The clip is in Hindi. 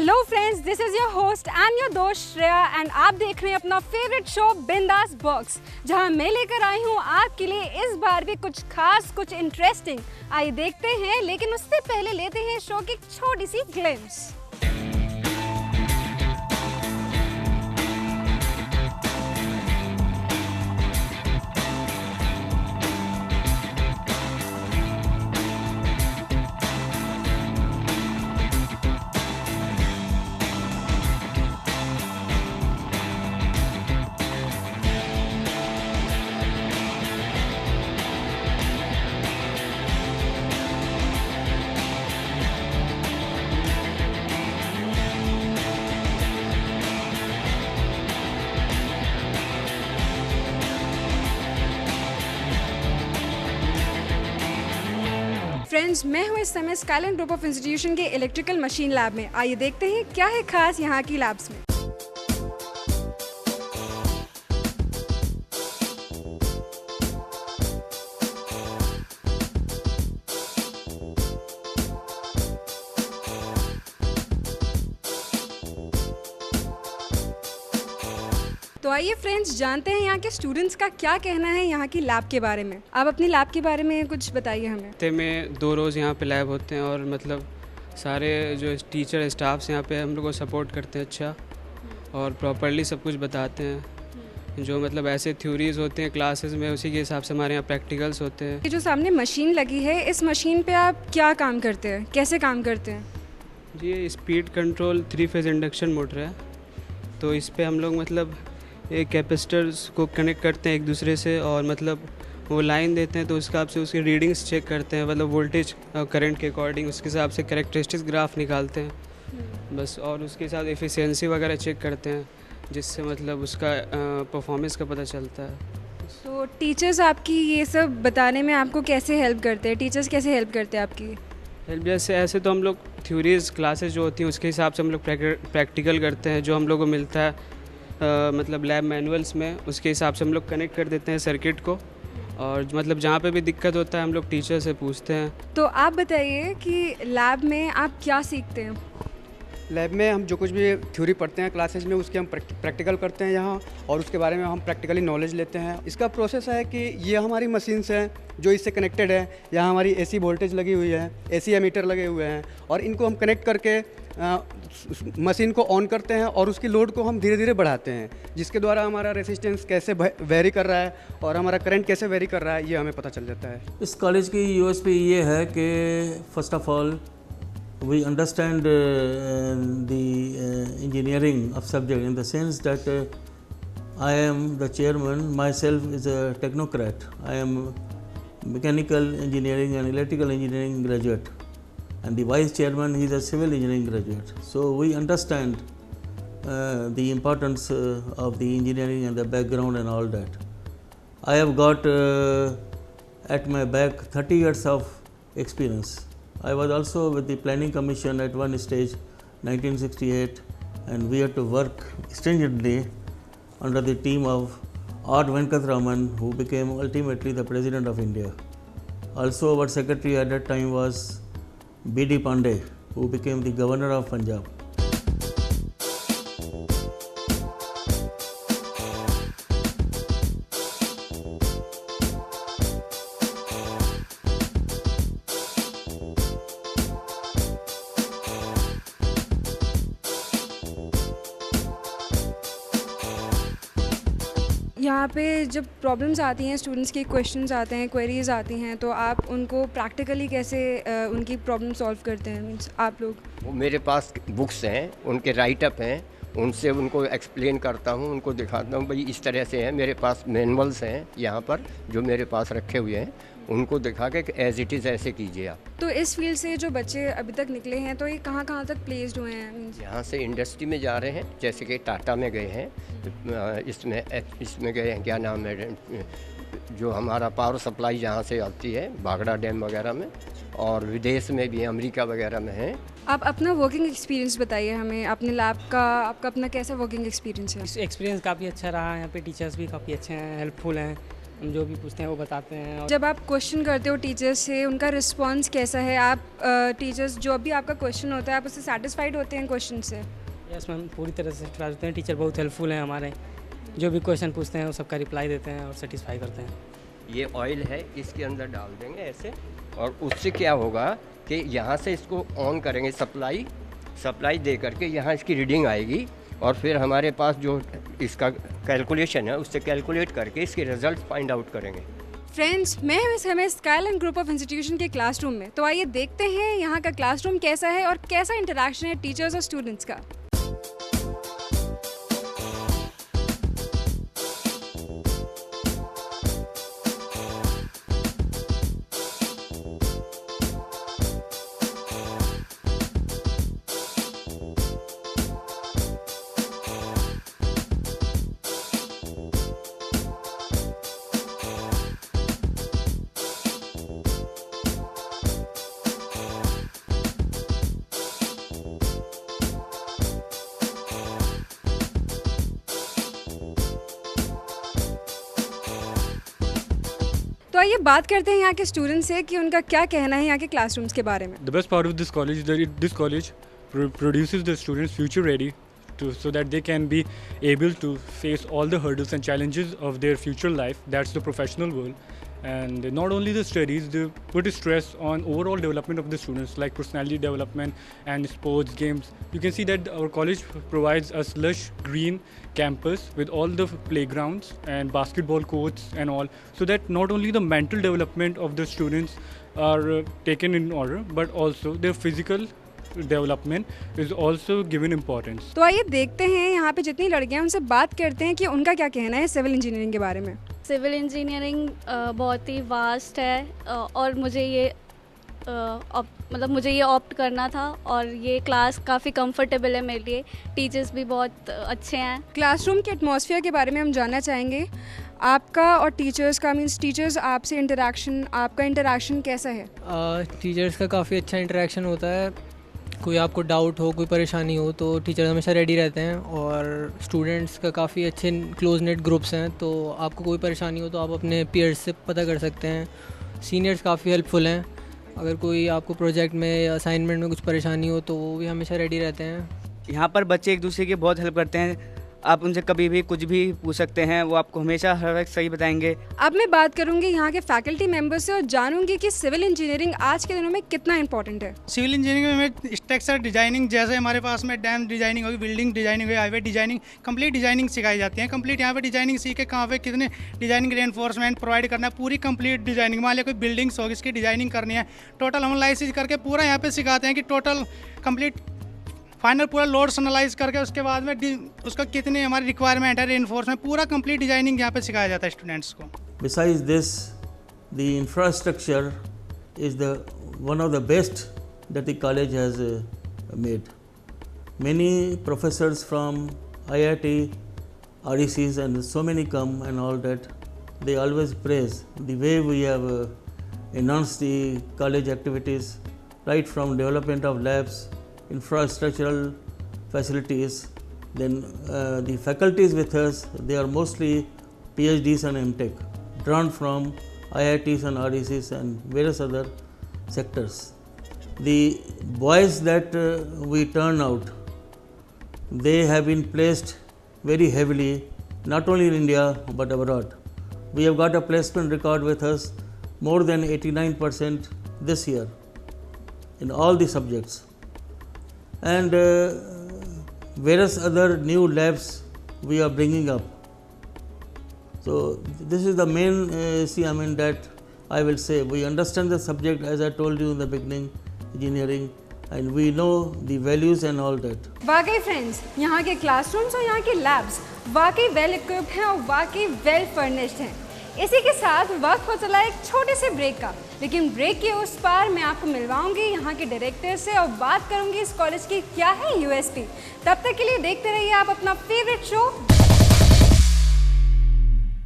Hello friends, this is your host and your दोस्त श्रेया एंड आप देख रहे हैं अपना फेवरेट शो बिंदास बॉक्स, जहां मैं लेकर आई हूं आपके लिए इस बार भी कुछ खास, कुछ इंटरेस्टिंग। आइए देखते हैं, लेकिन उससे पहले लेते हैं शो की एक छोटी सी ग्लिम्स। फ्रेंड्स, मैं हूँ इस समय स्काईलाइन ग्रुप ऑफ इंस्टीट्यूशन के इलेक्ट्रिकल मशीन लैब में। आइए देखते हैं क्या है खास यहाँ की लैब्स में। तो आइए फ्रेंड्स, जानते हैं यहाँ के स्टूडेंट्स का क्या कहना है यहाँ की लैब के बारे में। आप अपनी लैब के बारे में कुछ बताइए हमें। हफ्ते में 2 रोज़ यहाँ पे लैब होते हैं और मतलब सारे जो टीचर स्टाफ्स यहाँ पे हम लोग को सपोर्ट करते हैं अच्छा, और प्रॉपरली सब कुछ बताते हैं। जो मतलब ऐसे थ्योरीज होते हैं क्लासेस में, उसी के हिसाब से हमारे यहाँ प्रैक्टिकल्स होते हैं। ये जो सामने मशीन लगी है, इस मशीन पे आप क्या काम करते हैं, कैसे काम करते हैं? ये speed control 3 phase induction motor है। तो इस पर हम लोग मतलब एक कैपेसिटर्स को कनेक्ट करते हैं एक दूसरे से, और मतलब वो लाइन देते हैं तो उस हिसाब से उसकी रीडिंग्स चेक करते हैं, मतलब वोल्टेज करंट के अकॉर्डिंग उसके हिसाब से कैरेक्टरिस्टिक्स ग्राफ निकालते हैं बस, और उसके साथ एफिशिएंसी वगैरह चेक करते हैं, जिससे मतलब उसका परफॉर्मेंस का पता चलता है। तो टीचर्स आपकी ये सब बताने में आपको कैसे हेल्प करते हैं? टीचर्स कैसे हेल्प करते हैं आपकी? हेल्प जैसे ऐसे तो हम लोग थ्योरीज क्लासेस जो होती हैं उसके हिसाब से हम लोग प्रैक्टिकल करते हैं, जो हम लोग को मिलता है मतलब लैब मैनुअल्स में, उसके हिसाब से हम लोग कनेक्ट कर देते हैं सर्किट को, और मतलब जहाँ पे भी दिक्कत होता है हम लोग टीचर से पूछते हैं। तो आप बताइए कि लैब में आप क्या सीखते हैं? लैब में हम जो कुछ भी थ्योरी पढ़ते हैं क्लासेज में, उसके हम प्रैक्टिकल करते हैं यहाँ, और उसके बारे में हम प्रैक्टिकली नॉलेज लेते हैं। इसका प्रोसेस है कि ये हमारी मशीन्स हैं जो इससे कनेक्टेड है। यहाँ हमारी एसी वोल्टेज लगी हुई है, एसी एमीटर लगे हुए हैं, और इनको हम कनेक्ट करके मशीन को ऑन करते हैं, और उसकी लोड को हम धीरे धीरे बढ़ाते हैं, जिसके द्वारा हमारा रेसिस्टेंस कैसे वेरी कर रहा है और हमारा करंट कैसे वेरी कर रहा है, ये हमें पता चल जाता है। इस कॉलेज की यूएसपी ये है कि first of all we understand the engineering of subject in the sense that I am the chairman, myself is a technocrat. I am mechanical engineering and electrical engineering graduate, and the vice chairman is a civil engineering graduate. So we understand the importance of the engineering and the background and all that. I have got at my back 30 years of experience. I was also with the Planning Commission at one stage, 1968, and we had to work stringently under the team of R. Venkatraman, who became ultimately the President of India. Also, our secretary at that time was B.D. Pandey, who became the Governor of Punjab. यहाँ पे जब प्रॉब्लम्स आती हैं, स्टूडेंट्स के क्वेश्चंस आते हैं, क्वेरीज आती हैं, तो आप उनको प्रैक्टिकली कैसे उनकी प्रॉब्लम सॉल्व करते हैं? मीन्स आप लोग? वो मेरे पास बुक्स हैं, उनके राइटअप हैं, उनसे उनको एक्सप्लेन करता हूँ, उनको दिखाता हूँ भाई इस तरह से है। मेरे पास मैनुअल्स हैं यहाँ पर जो मेरे पास रखे हुए हैं, उनको दिखा के एज इट इज़ ऐसे कीजिए आप। तो इस फील्ड से जो बच्चे अभी तक निकले हैं, तो ये कहाँ कहाँ तक प्लेस्ड हुए हैं? यहाँ से इंडस्ट्री में जा रहे हैं, जैसे कि टाटा में गए हैं, इसमें गए हैं, क्या नाम है जो हमारा पावर सप्लाई जहाँ से आती है, भागड़ा डैम वगैरह में, और विदेश में भी अमेरिका वगैरह में हैं। आप अपना वर्किंग एक्सपीरियंस बताइए हमें, अपने लैब का आपका अपना कैसा वर्किंग एक्सपीरियंस है? एक्सपीरियंस काफ़ी अच्छा रहा। यहाँ पे टीचर्स भी काफ़ी अच्छे हैं, हेल्पफुल हैं, हम जो भी पूछते हैं वो बताते हैं। और जब आप क्वेश्चन करते हो टीचर्स से, उनका रिस्पांस कैसा है? आप टीचर्स जो भी आपका क्वेश्चन होता है आप उससे सेटिस्फाइड होते हैं क्वेश्चन से? यस मैम, पूरी तरह से ट्राई करते हैं। टीचर बहुत हेल्पफुल हैं हमारे, जो भी क्वेश्चन पूछते हैं वो सबका रिप्लाई देते हैं और सेटिस्फाई करते हैं। ये ऑयल है, इसके अंदर डाल देंगे ऐसे, और उससे क्या होगा कि यहाँ से इसको ऑन करेंगे, सप्लाई दे करके यहाँ इसकी रीडिंग आएगी, और फिर हमारे पास जो इसका कैलकुलेशन है उससे कैलकुलेट करके इसके रिजल्ट फाइंड आउट करेंगे। फ्रेंड्स, मैं हूं इस समय स्काईलाइन ग्रुप ऑफ इंस्टीट्यूशन के क्लासरूम में, तो आइए देखते हैं यहाँ का क्लासरूम कैसा है और कैसा इंटरेक्शन है टीचर्स और स्टूडेंट्स का। तो आइए बात करते हैं यहाँ के स्टूडेंट्स से कि उनका क्या कहना है यहाँ के क्लासरूम्स के बारे में। The best part of this college is that this college produces the students future ready so that they can be able to face all the hurdles and challenges of their future life. That's the professional world. And not only the studies, they put stress on overall development of the students, like personality development and sports games. You can see that our college provides us lush green campus with all the playgrounds and basketball courts and all, so that not only the mental development of the students are taken in order, but also their physical development is also given importance. तो आइए देखते हैं यहाँ पे जितनी लड़कियाँ हैं उनसे बात करते हैं कि उनका क्या कहना है सिविल इंजीनियरिंग के बारे में। सिविल इंजीनियरिंग बहुत ही वास्ट है और मुझे ये मुझे ये ऑप्ट करना था, और ये क्लास काफ़ी कंफर्टेबल है मेरे लिए। टीचर्स भी बहुत अच्छे हैं। क्लासरूम के एटमॉस्फेयर के बारे में हम जानना चाहेंगे, आपका और टीचर्स का, मीन्स टीचर्स आपसे इंटरेक्शन, आपका इंटरेक्शन कैसा है? टीचर्स का काफ़ी अच्छा इंटरेक्शन होता है। कोई आपको डाउट हो, कोई परेशानी हो तो टीचर हमेशा रेडी रहते हैं, और स्टूडेंट्स का काफ़ी अच्छे क्लोज नेट ग्रुप्स हैं, तो आपको कोई परेशानी हो तो आप अपने पीयर्स से पता कर सकते हैं। सीनियर्स काफ़ी हेल्पफुल हैं, अगर कोई आपको प्रोजेक्ट में या असाइनमेंट में कुछ परेशानी हो तो वो भी हमेशा रेडी रहते हैं। यहाँ पर बच्चे एक दूसरे की बहुत हेल्प करते हैं। आप उनसे कभी भी कुछ भी पूछ सकते हैं, वो आपको हमेशा हर वक्त सही बताएंगे। अब मैं बात करूंगी यहाँ के फैकल्टी मेंबर्स से और जानूंगी कि सिविल इंजीनियरिंग आज के दिनों में कितना इंपॉर्टेंट है। सिविल इंजीनियरिंग में स्ट्रक्चर डिजाइनिंग, जैसे हमारे पास में डैम डिजाइनिंग होगी, बिल्डिंग डिजाइनिंग होगी, हाईवे डिजाइनिंग, कंप्लीट डिजाइनिंग सिखाई जाती है। कंप्लीट यहाँ पे डिजाइनिंग सीख के कहाँ पे कितने डिजाइनिंग रेनफोर्समेंट प्रोवाइड करना है, पूरी कंप्लीट डिजाइनिंग। मान लिया कोई बिल्डिंग्स होगी, इसकी डिजाइनिंग करनी है, टोटल एनालिसिस करके पूरा यहाँ पे सिखाते हैं कि टोटल कंप्लीट फाइनल पूरा लोड्स एनालाइज करके उसके बाद में उसका कितनी हमारी रिक्वायरमेंट है, रेनफोर्समेंट, पूरा कंप्लीट डिजाइनिंग यहाँ पे सिखाया जाता है स्टूडेंट्स को। Besides this, the infrastructure is one of the best that the college has made. Many professors from IIT, RECs and so many come and all that, they always praise the way we have enhanced the college activities, right from development of labs, infrastructural facilities. Then the faculties with us, they are mostly PhDs and MTech, drawn from IITs and RECs and various other sectors. The boys that we turn out, they have been placed very heavily, not only in India but abroad. We have got a placement record with us more than 89% this year in all the subjects. And various other new labs we are bringing up. So this is the main that I will say. We understand the subject, as I told you in the beginning, engineering, and we know the values and all that. वाकई फ्रेंड्स, यहाँ के क्लासरूम्स और यहाँ के लैब्स वाकई वेल इक्विप्ड हैं और वाकई वेल फर्निश्ड हैं। इसी के साथ वक्त हो चला एक छोटे से ब्रेक का, लेकिन ब्रेक के उस पार मैं आपको मिलवाऊंगी यहाँ के डायरेक्टर से और बात करूंगी इस कॉलेज की क्या है यूएसपी। तब तक के लिए देखते रहिए आप अपना फेवरेट शो